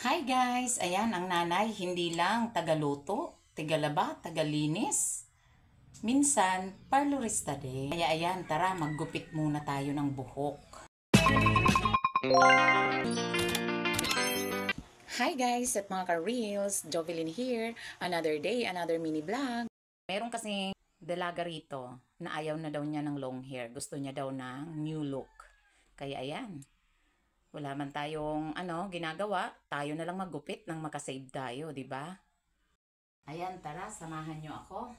Hi guys! Ayan, ang nanay, hindi lang tagaluto, tigalaba, tagalinis. Minsan, parlorista din. Kaya ayan, tara, maggupit muna tayo ng buhok. Hi guys at mga ka-reels, Jovelyn here. Another day, another mini vlog. Meron kasing dalaga rito na ayaw na daw niya ng long hair. Gusto niya daw ng new look. Kaya ayan. Wala man tayong ginagawa, tayo na lang maggupit nang makasave tayo, di ba? Ayan, tara, samahan nyo ako.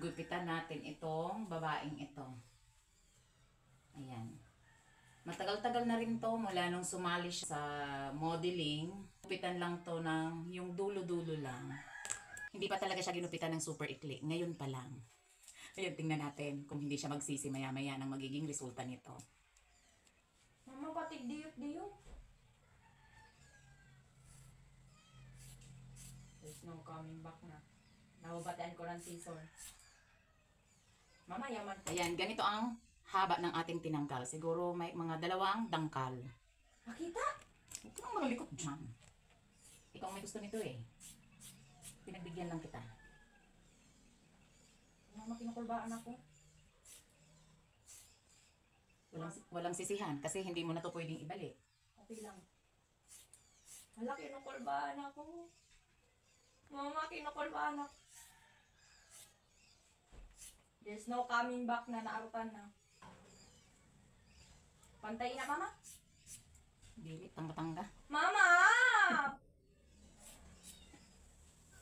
Gupitan natin itong babaeng ito. Ayan. Matagal-tagal na rin to mula nung sumali siya sa modeling. Gupitan lang to ng yung dulo-dulo lang. Hindi pa talaga siya ginupitan ng super ikli. Ngayon pa lang. Ayan, tingnan natin kung hindi siya magsisi maya-maya ng magiging resulta nito. Mama, patig diyot-diyot. There's no coming back na. Nababataan ko lang scissor. Mama, yaman. Ayan, ganito ang haba ng ating tinanggal. Siguro may mga dalawang dangkal. Makita? Huwag ka nang magalikot dyan. Ikaw may gusto nito eh. Pinagbigyan lang kita. Mama, kinukulbaan ako. Walang sisihan kasi hindi mo na to pwedeng ibalik. Okay lang. Hala, kinukulbaan ako. Mama, kinukulbaan ako. There's no coming back na, naarutan na. Pantay na, Mama. Dili, tangga-tangga. Mama!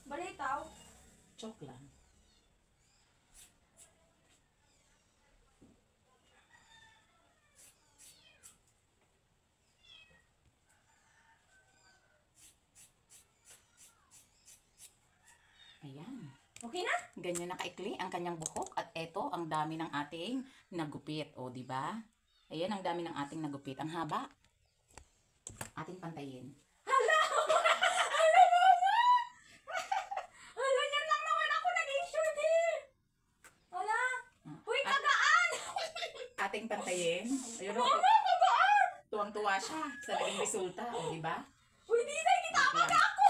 Balitaw. Choke lang. Ayan. Okay na? Ganyan na kaikli ang kanyang buhok at eto ang dami ng ating nagupit. O, di ba? Ayan ang dami ng ating nagupit. Ang haba. Ating pantayin. Hala! Hala, Mama! Hala, niyan lang naman ako naging short hair. Hala! Uy, kagaan! Ating pantayin. Ayun o. Mama, kagaan! Tuwang-tuwa siya sa naging resulta. O, di ba? Uy, di na kita ka ako!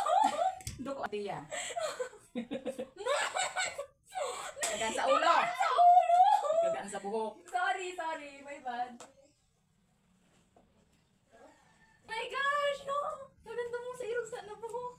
Duko, Atiya. Gagaan sa ulo. Sa ulo! Gagaan sa buhok. Sorry. My bad. My gosh, no! Maganda mo sa irog sa buhok.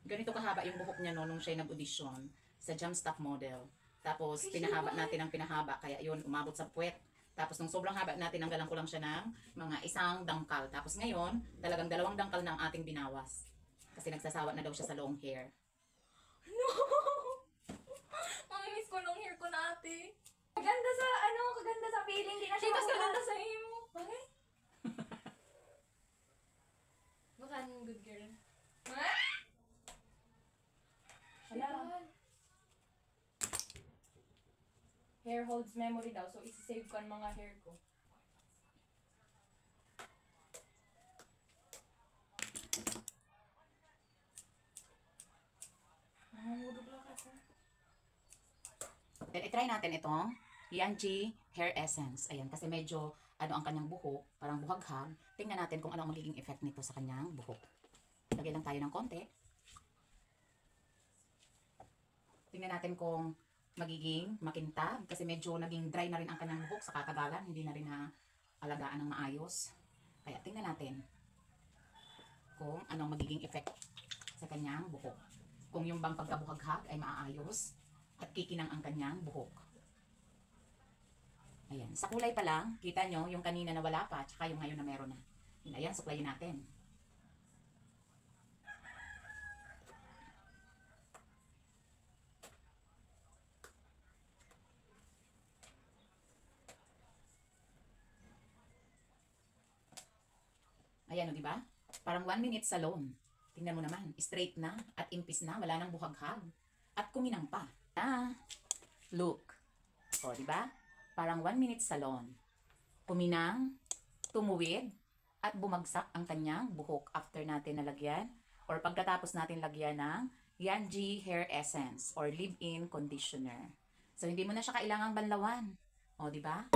Ganito kahaba yung buhok niya no, nung siya nag-audition sa Jamstock Model. Tapos, pinahaba natin ang pinahaba. Kaya yun, umabot sa puwet. Tapos, nung sobrang haba natin, nanggalan ko lang siya ng mga isang dangkal. Tapos ngayon, talagang dalawang dangkal na ang ating binawas. Kasi nagsasawa na daw siya sa long hair. No! Mamimiss ko long hair ko na ate. Kaganda sa feeling. Di na siya kaganda sa imo. Bakit? Baka good girl. Hala. Hair holds memory daw. So, isi-save ko ang mga hair ko. Then, itry natin itong Yanji Hair Essence. Ayan, kasi medyo ang kanyang buhok, parang buhaghag. Tingnan natin kung ano ang magiging effect nito sa kanyang buhok. Lagay lang tayo ng konti. Tingnan natin kung magiging makintab. Kasi medyo naging dry na rin ang kanyang buhok sa katagalan. Hindi na rin na alagaan ng maayos. Kaya tingnan natin kung anong magiging effect sa kanyang buhok. Kung yung bang pagkabuhaghag ay maayos at kikinang ang kanyang buhok. Ayan. Sa kulay pa lang, kita nyo yung kanina na wala pa, tsaka yung ngayon na meron na. Ayan, suklayin natin. Ayan, o, diba? Parang 1 minute salon. Tingnan mo naman, straight na at impis na, wala nang buhaghag. At kuminang pa. Look. O, diba? Parang 1 minute salon. Kuminang, tumuwid, at bumagsak ang kanyang buhok after natin nalagyan or pagkatapos natin lagyan ng Yanji Hair Essence or leave-in conditioner. So, hindi mo na siya kailangang banlawan. O, diba?